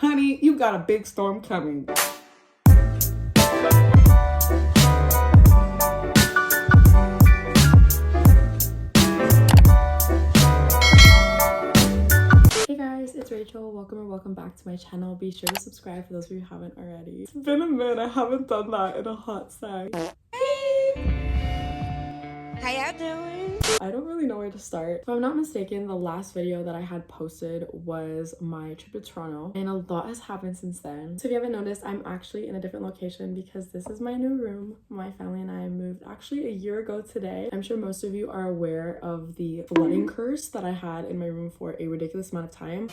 Honey, you got a big storm coming. Hey guys, it's Rachel. Welcome back to my channel. Be sure to subscribe for those of you who haven't already. It's been a minute. I haven't done that in a hot sec. How y'all doing? I don't really know where to start. If I'm not mistaken, the last video that I had posted was my trip to Toronto, and a lot has happened since then. So if you haven't noticed, I'm actually in a different location because this is my new room. My family and I moved actually a year ago today. I'm sure most of you are aware of the flooding curse that I had in my room for a ridiculous amount of time.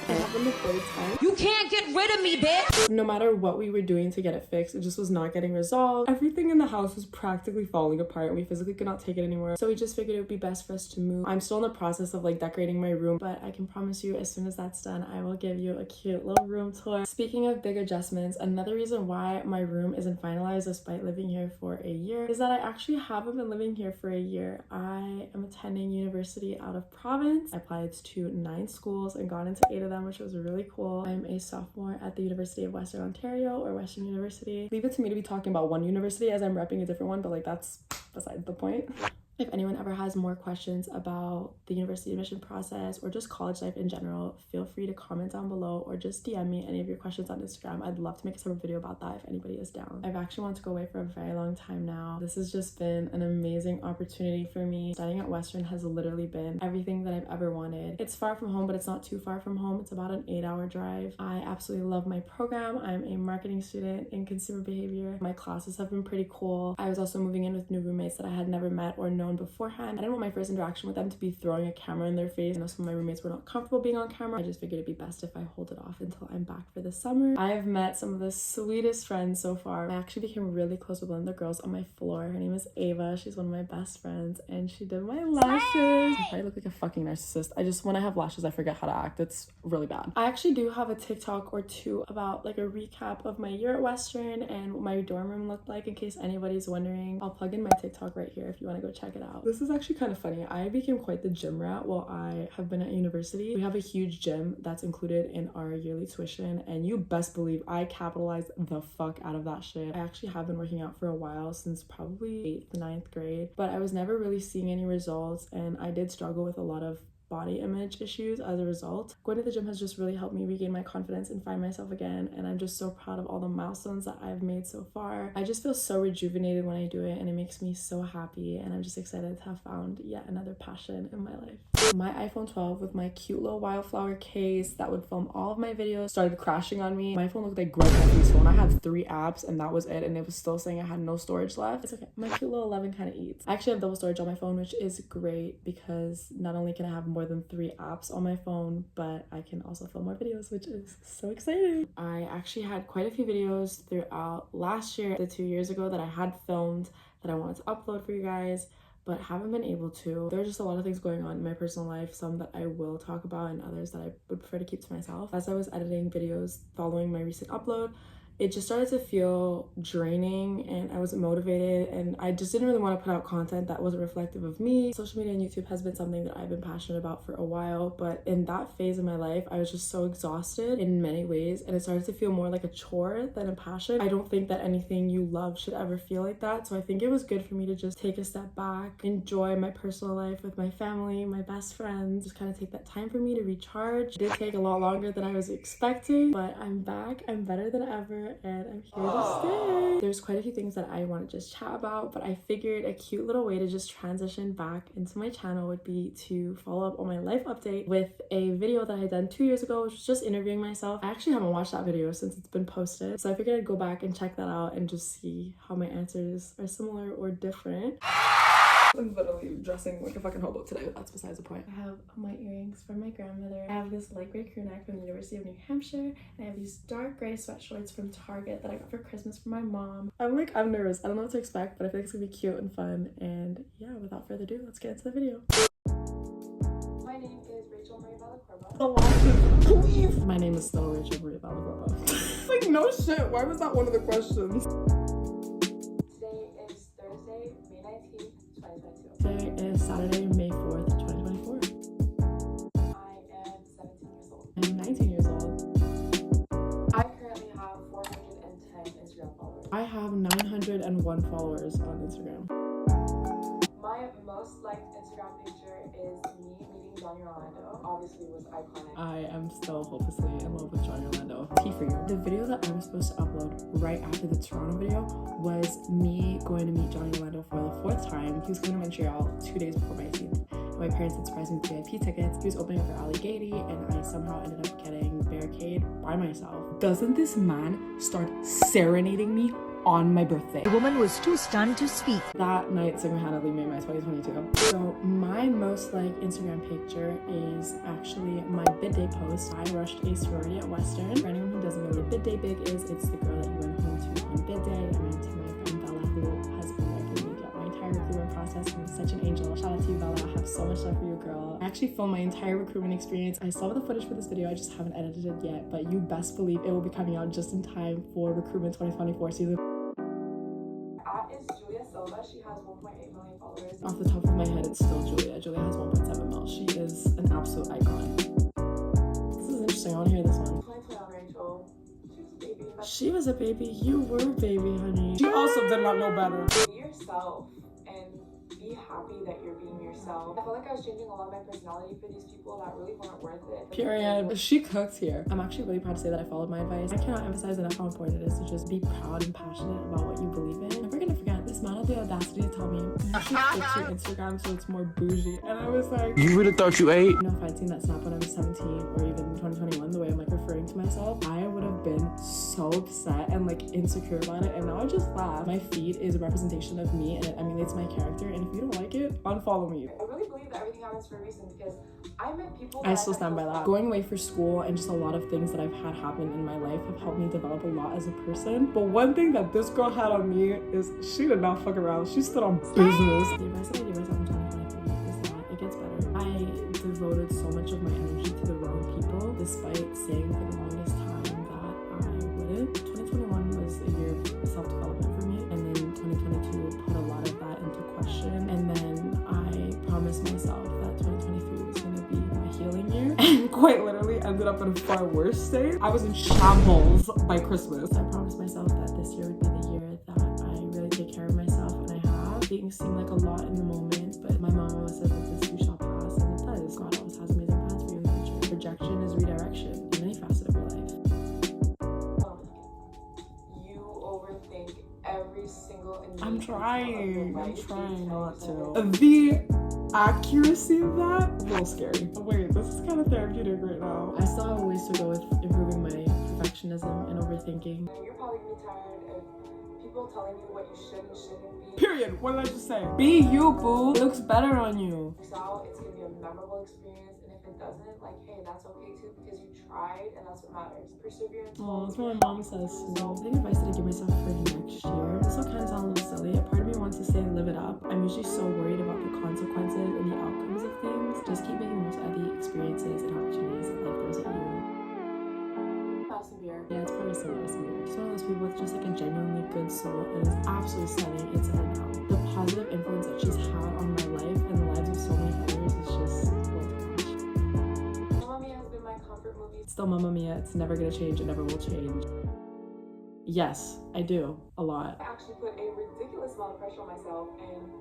It happened the third time. You can't get rid of me, bitch! No matter what we were doing to get it fixed, it just was not getting resolved. Everything in the house was practically falling apart and we physically could not take it anymore. So we just figured it would be best for us to move. I'm still in the process of like decorating my room, but I can promise you as soon as that's done, I will give you a cute little room tour. Speaking of big adjustments, another reason why my room isn't finalized despite living here for a year is that I actually haven't been living here for a year. I am attending university out of province. I applied to 9 schools and got into 8 of them, which was really cool. I'm a sophomore at the University of Western Ontario, or Western University. Leave it to me to be talking about one university as I'm repping a different one, but like that's beside the point. If anyone ever has more questions about the university admission process or just college life in general, feel free to comment down below or just DM me any of your questions on Instagram. I'd love to make a separate video about that if anybody is down. I've actually wanted to go away for a very long time now. This has just been an amazing opportunity for me. Studying at Western has literally been everything that I've ever wanted. It's far from home, but it's not too far from home. It's about an 8-hour drive. I absolutely love my program. I'm a marketing student in consumer behavior. My classes have been pretty cool. I was also moving in with new roommates that I had never met or known beforehand. I didn't want my first interaction with them to be throwing a camera in their face. I know some of my roommates were not comfortable being on camera. I just figured it'd be best if I hold it off until I'm back for the summer. I have met some of the sweetest friends so far. I actually became really close with one of the girls on my floor. Her name is Ava. She's one of my best friends and she did my lashes. I probably look like a fucking narcissist. When I have lashes, I forget how to act. It's really bad. I actually do have a TikTok or two about like a recap of my year at Western and what my dorm room looked like in case anybody's wondering. I'll plug in my TikTok right here if you want to go check it out. This is actually kind of funny. I became quite the gym rat while I have been at university. We have a huge gym that's included in our yearly tuition, and you best believe I capitalized the fuck out of that shit. I actually have been working out for a while, since probably 8th, 9th grade, but I was never really seeing any results, and I did struggle with a lot of body image issues as a result. Going to the gym has just really helped me regain my confidence and find myself again, and I'm just so proud of all the milestones that I've made so far. I just feel so rejuvenated when I do it, and it makes me so happy, and I'm just excited to have found yet another passion in my life. My iPhone 12 with my cute little wildflower case that would film all of my videos started crashing on me. My phone looked like Greg Henry's phone. I had 3 apps and that was it, and it was still saying I had no storage left. It's okay. My cute little 11 kind of eats. I actually have double storage on my phone, which is great because not only can I have more than 3 apps on my phone, but I can also film more videos, which is so exciting. I actually had quite a few videos throughout last year, the 2 years ago, that I had filmed that I wanted to upload for you guys, but haven't been able to. There's just a lot of things going on in my personal life, some that I will talk about and others that I would prefer to keep to myself. As I was editing videos following my recent upload, it just started to feel draining and I wasn't motivated, and I just didn't really want to put out content that wasn't reflective of me. Social media and YouTube has been something that I've been passionate about for a while, but in that phase of my life, I was just so exhausted in many ways, and it started to feel more like a chore than a passion. I don't think that anything you love should ever feel like that, so I think it was good for me to just take a step back, enjoy my personal life with my family, my best friends, just kind of take that time for me to recharge. It did take a lot longer than I was expecting, but I'm back, I'm better than ever, and I'm here to stay. There's quite a few things that I want to just chat about, but I figured a cute little way to just transition back into my channel would be to follow up on my life update with a video that I had done 2 years ago, which was just interviewing myself. I actually haven't watched that video since it's been posted, so I figured I'd go back and check that out and just see how my answers are similar or different. I'm literally dressing like a fucking hobo today, but that's besides the point. I have my earrings from my grandmother. I have this light gray crew neck from the University of New Hampshire. And I have these dark gray sweatshorts from Target that I got for Christmas from my mom. I'm nervous. I don't know what to expect, but I feel like it's gonna be cute and fun. And yeah, without further ado, let's get into the video. My name is rachelmariexox. The lashes, please. My name is still rachelmariexox. Like, no shit. Why was that one of the questions? Today is Thursday, May 19th. 2022. Today is Saturday, May 4th, 2024. I am 17 years old. I'm 19 years old. 901 followers on Instagram. My most liked Instagram picture is me meeting Johnny Orlando. Obviously, it was iconic. I am still hopelessly in love with Johnny Orlando. Tea for you. The video that I was supposed to upload right after the Toronto video was me going to meet Johnny Orlando for the 4th time. He was coming to Montreal 2 days before my 18th. My parents had surprised me with VIP tickets. He was opening up for Ali Gady, and I somehow ended up getting barricade by myself. Doesn't this man start serenading me on my birthday? The woman was too stunned to speak. That night single-handedly made my 2022. So my most liked Instagram picture is actually my bid day post. I rushed a sorority at Western. For anyone who doesn't know what a bid day big is, it's the girl that you went home to on bid day. I went to my friend Bella, who has been working with me throughout my entire recruitment process and was such an angel. Shout out to you, Bella. I have so much love for you, girl. I actually filmed my entire recruitment experience. I still have the footage for this video. I just haven't edited it yet, but you best believe it will be coming out just in time for recruitment 2024 season. She has 1.8 million followers. Off the top of my head, it's still Julia. Julia has 1.7 mil. She is an absolute icon. This is interesting. I want to hear this one. 2021 Rachel. She was a baby. She was a baby. You were a baby, honey. She also did not know better. Be yourself and be happy that you're being yourself. I felt like I was changing a lot of my personality for these people that really weren't worth it. Period. She cooks here. I'm actually really proud to say that I followed my advice. I cannot emphasize enough how important it is to just be proud and passionate about what you believe in. Never gonna forget, this man had the audacity to tell me, you should fix your Instagram so it's more bougie. And I was like, you really thought you ate? You know, if I'd seen that snap when I was 17 or even 2021, the way I'm like referring to myself, I would have been so upset and like insecure about it. And now I just laugh. My feed is a representation of me and it emulates my character. And if you don't like it, unfollow me. I really believe that everything happens for a reason because I met people I still stand by that. Going away for school and just a lot of things that I've had happen in my life have helped me develop a lot as a person. But one thing that this girl had on me is she did not fuck around. She stood on business. The advice that I gave myself in 2023 is that it gets better. I devoted so much of my energy to the wrong people despite saying for the longest time that I wouldn't. 2021 was a year of self-development for me, and then 2022 put a lot of that into question, and then I promised myself that 2023 was going to be my healing year, and quite literally ended up in a far worse state. I was in shambles by Christmas. I promised myself that this year would be the year that I really take care of myself, and I have. Things seem like a lot in the moment, but my mom always said that this too shall pass, and it does. God always has amazing plans for you in the future. Rejection is redirection in any facet of your life. You overthink every single I'm trying not to. to. The accuracy of that, a little scary. Wait, this is kind of therapeutic right now. I still have ways to go with improving my perfectionism and overthinking. You're probably gonna be tired of people telling you what you should and shouldn't be. Period. What did I just say? Be you, boo. It looks better on you. So it's gonna be a memorable experience, and if it doesn't, like, hey, that's okay too because you tried, and that's what matters. Perseverance. Oh, that's what my mom says. So I think advice that I give myself for next year. This will kind of sound a little silly. A part of me wants to say live it up. I'm usually so worried about the consequences and the outcomes of things. Just keep making the most of the experiences and opportunities that life throws at you. Have some beer. Yeah, it's probably similar to some beer. She's one of those people with just like a genuinely good soul and is absolutely stunning inside and out. The positive influence that she's had on my life and the lives of so many others is just worth it. Mamma Mia has been my comfort movie. Still Mamma Mia, it's never gonna change, it never will change. Yes, I do. A lot. I actually put a ridiculous amount of pressure on myself, and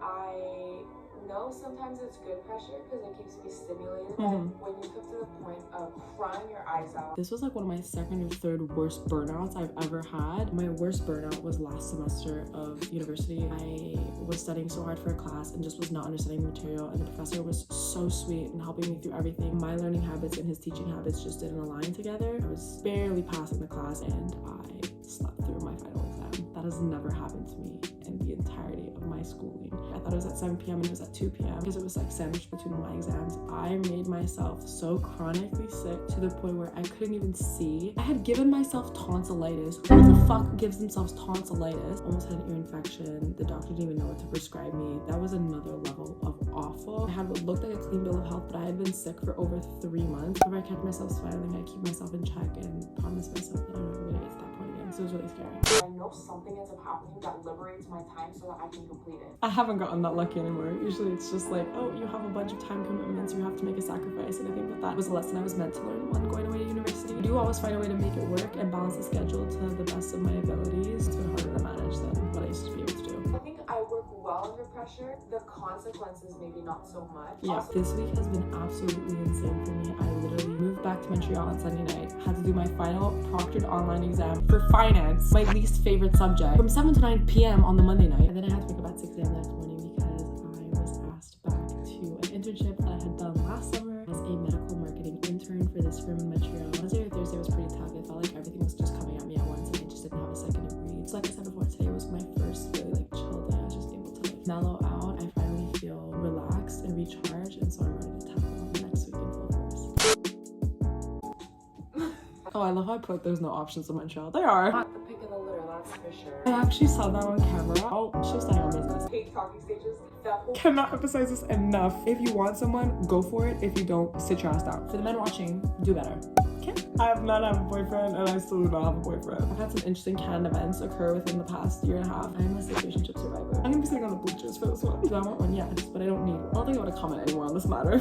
I know sometimes it's good pressure because it keeps me stimulated, but when you come to the point of crying your eyes out. This was like one of my second or third worst burnouts I've ever had. My worst burnout was last semester of university. I was studying so hard for a class and just was not understanding the material, and the professor was so sweet and helping me through everything. My learning habits and his teaching habits just didn't align together. I was barely passing the class and I slept through my final exam. That has never happened to me in the entirety of my schooling. I thought it was at 7 p.m. and it was at 2 p.m. because it was like sandwiched between my exams. I made myself so chronically sick to the point where I couldn't even see. I had given myself tonsillitis. Who the fuck gives themselves tonsillitis? Almost had an ear infection. The doctor didn't even know what to prescribe me. That was another level of awful. I had what looked like a clean bill of health, but I had been sick for over 3 months. Whenever I kept myself smiling, I keep myself in check and promised myself that I'm never gonna get to that point again. because it was really scary. I know something ends up happening that liberates my time so that I can complete it. I haven't gotten that lucky anymore. Usually it's just like, oh, you have a bunch of time commitments, you have to make a sacrifice. And I think that was a lesson I was meant to learn when going away to university. I do always find a way to make it work and balance the schedule to the best of my abilities. It's been harder to manage than what I used to be able to do. I think I work well under pressure. The consequences maybe not so much. Yeah, Also, this week has been absolutely insane for me. I literally moved back to Montreal on Sunday night, had to do my final proctored online exam for finance, my least favorite subject, from 7 to 9 p.m. on the Monday night. And then I had to wake up at 6 a.m. the next morning because I was asked back to an internship that I had done last summer as a medical marketing intern for this firm in Montreal. Wednesday or Thursday was pretty tough. It felt like everything was just coming at me at once and I just didn't have a second to breathe. So like I said before, today was my first really chill day. I was just able to mellow out. I finally feel relaxed and recharged, and so I'm ready to tackle on the next week in full force. Oh, I love how I put there's no options in Montreal. There are. not the pick of the litter, that's for sure. I actually saw that on camera. Oh, she's standing on business. Hate talking stages. That whole Cannot emphasize this enough. If you want someone, go for it. If you don't, sit your ass down. For the men watching, do better. Okay. I have not had a boyfriend, and I still do not have a boyfriend. I've had some interesting canon events occur within the past year and a half. I'm a situationship survivor. I'm gonna be sitting on the bleachers for this one. Do I want one? Yes, but I don't need one. I don't think I want to comment anymore on this matter.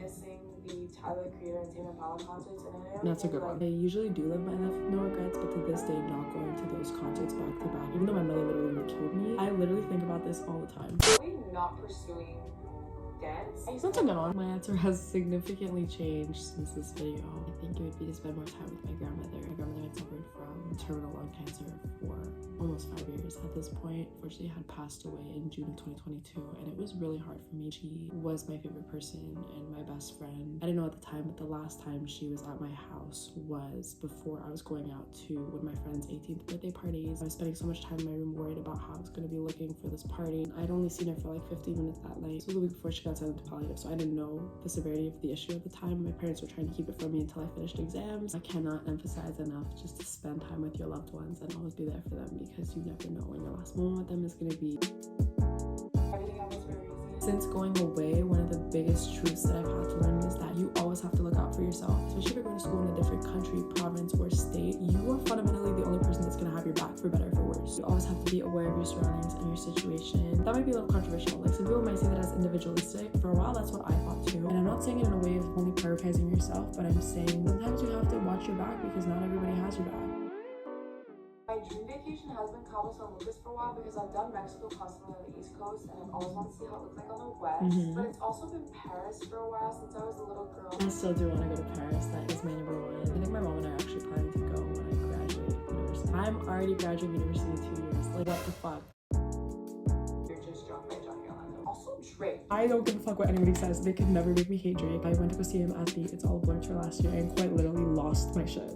missing the Tyler Creator and Tame Impala concerts in LA. That's a good one. I usually do live my life with no regrets, but to this day, not going to those concerts back to back, even though my mother literally killed me, I literally think about this all the time. Really not pursuing dance. That's a good one. My answer has significantly changed since this video. I think it would be to spend more time with my grandmother. My grandmother had suffered from terminal lung cancer for almost 5 years at this point. Unfortunately, had passed away in June of 2022, and it was really hard for me. She was my favorite person and my best friend. I didn't know at the time, but the last time she was at my house was before I was going out to one of my friend's 18th birthday parties. I was spending so much time in my room worried about how I was going to be looking for this party. I'd only seen her for like 15 minutes that night. This was the week before she got sent into palliative, so I didn't know the severity of the issue at the time. My parents were trying to keep it from me until I finished exams. I cannot emphasize enough just to spend time with your loved ones and always be there for them, because you never know when your last moment with them is going to be. Everything happens for a reason. Since going away, one of the biggest truths that I've had to learn is that you always have to look out for yourself. Especially if you're going to school in a different country, province, or state, you are fundamentally the only person that's going to have your back, for better or for worse. You always have to be aware of your surroundings and your situation. That might be a little controversial. Like, some people might say that as individualistic. For a while, that's what I thought too. And I'm not saying it in a way of only prioritizing yourself, but I'm saying sometimes you have to watch your back because not everybody has your back. My dream vacation has been Cabo San Lucas for a while because I've done Mexico constantly on the East Coast and I've always wanted to see how it looks like on the West. But it's also been Paris for a while since I was a little girl. I still do want to go to Paris. That is my number one. I think my mom and I are actually planning to go when I graduate university. I'm already graduating university in 2 years. Like, what the fuck? You're just drunk by Johnny Orlando. Also Drake. I don't give a fuck what anybody says. They could never make me hate Drake. I went to go see him at the It's All Blur tour last year and quite literally lost my shit.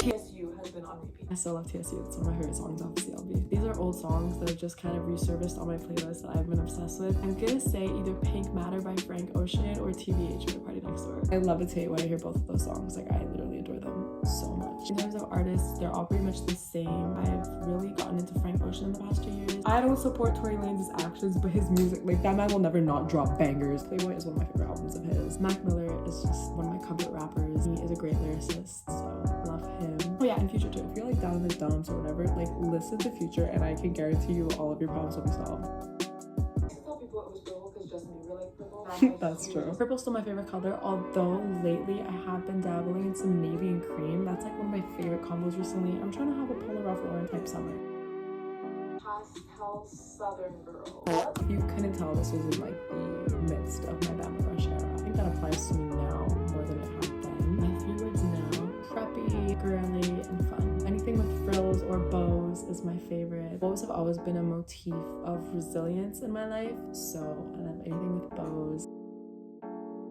TSU has been on repeat. I still love TSU. It's one of my favorite songs off CLB. These are old songs that have just kind of resurfaced on my playlist that I've been obsessed with. I'm gonna say either Pink Matter by Frank Ocean or TBH by Party Next Door. I levitate when I hear both of those songs. Like, I literally adore them so much. In terms of artists, they're all pretty much the same. I've really gotten into Frank Ocean in the past 2 years. I don't support Tory Lanez's actions, but his music, like, that man will never not drop bangers. Playboy is one of my favorite albums of his. Mac Miller is just one of my comfort rappers. He is a great lyricist, so love him. Oh yeah, and Future too. If you're like down in the dumps or whatever, like, listen to Future and I can guarantee you all of your problems will be solved. I used to tell people it was purple because Justin Bieber liked purple. That's true. Purple's still my favorite color, although lately I have been dabbling in some navy and cream. That's like one of my favorite combos recently. I'm trying to have a Polo Ralph Lauren type summer. Pastel Southern girl. If you couldn't tell, this was in like the midst of my Bama Rush era. I think that applies to me now more than it had then. My 3 words now: preppy, girly, and fun. Anything with frills or bows is my favorite. Bows have always been a motif of resilience in my life, so I love anything with bows.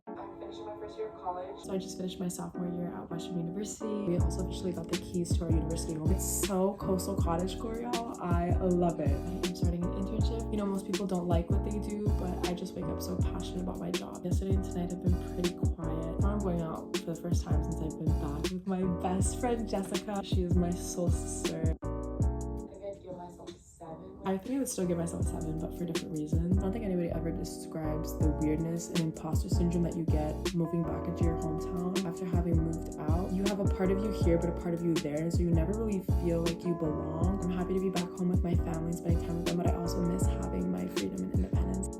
I'm finishing my first year of college. So I just finished my sophomore year at Western University. We also officially got the keys to our university home. It's so coastal cottagecore, y'all. I love it. I'm starting an internship. You know, most people don't like what they do, but I just wake up so passionate about my job. Yesterday and tonight have been pretty quiet. Now I'm going out for the first time since I've been back with my best friend Jessica. She is my soul sister. I think I would still give myself a 7, but for different reasons. I don't think anybody ever describes the weirdness and imposter syndrome that you get moving back into your hometown after having moved out part of you here but a part of you there, so you never really feel like you belong. I'm happy to be back home with my family, spending time with them, but I also miss having my freedom and independence.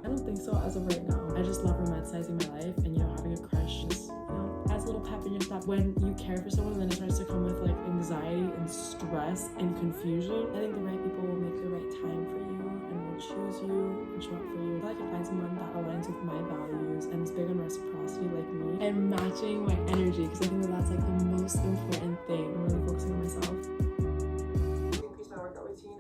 I don't think so as of right now. I just love romanticizing my life, and having a crush just adds a little pep in your step. When you care for someone, then it starts to come with like anxiety and stress and confusion. I think the right people will make the right time for you and will choose you and show up for you. I feel like I find someone that aligns with my values and is big on reciprocity like me and matching my energy, because I think that's like the most important thing. I'm really focusing on myself.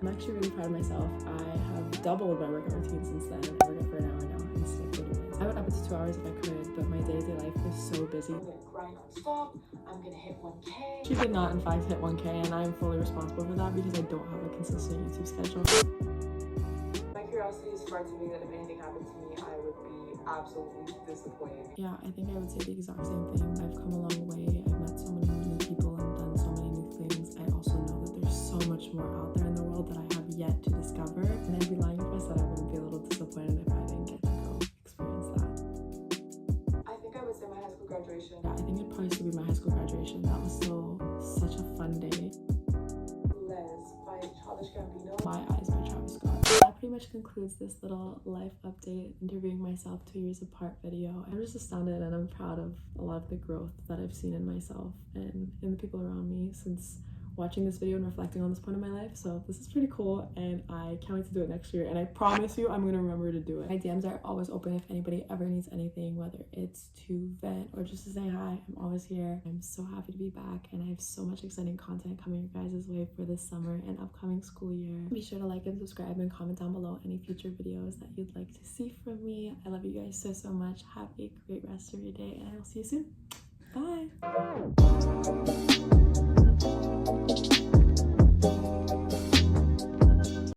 I'm actually really proud of myself. I have doubled my workout routine since then. I work out for an hour now and it's like 30 minutes. I would up it to 2 hours if I could, but my day-to-day life is so busy. I'm gonna grind non-stop. I'm gonna hit 1K. She did not in fact hit 1K, and I am fully responsible for that because I don't have a consistent YouTube schedule. My curiosity is sparked to me that if anything happened to me, I would be absolutely disappointed. Yeah, I think I would say the exact same thing. I've come a long way. I've met so many new people and done so many new things. I also know that there's so much more out there in the world that I have yet to discover, and I'd be lying if I said I wouldn't be a little disappointed if I didn't get to go experience that. I think I would say my high school graduation. Yeah, I think it'd probably still be my high school graduation. That was still such a fun day. My Eyes by Travis Scott. That pretty much concludes this little life update, interviewing myself 2 years apart video. I'm just astounded, and I'm proud of a lot of the growth that I've seen in myself and in the people around me since watching this video and reflecting on this point in my life. So this is pretty cool, and I can't wait to do it next year, and I promise you I'm gonna remember to do it. My DMs are always open if anybody ever needs anything, whether it's to vent or just to say hi. I'm always here. I'm so happy to be back, and I have so much exciting content coming your guys' way for this summer and upcoming school year. Be sure to like and subscribe and comment down below any future videos that you'd like to see from me. I love you guys so much. Have a great rest of your day, and I will see you soon. Bye.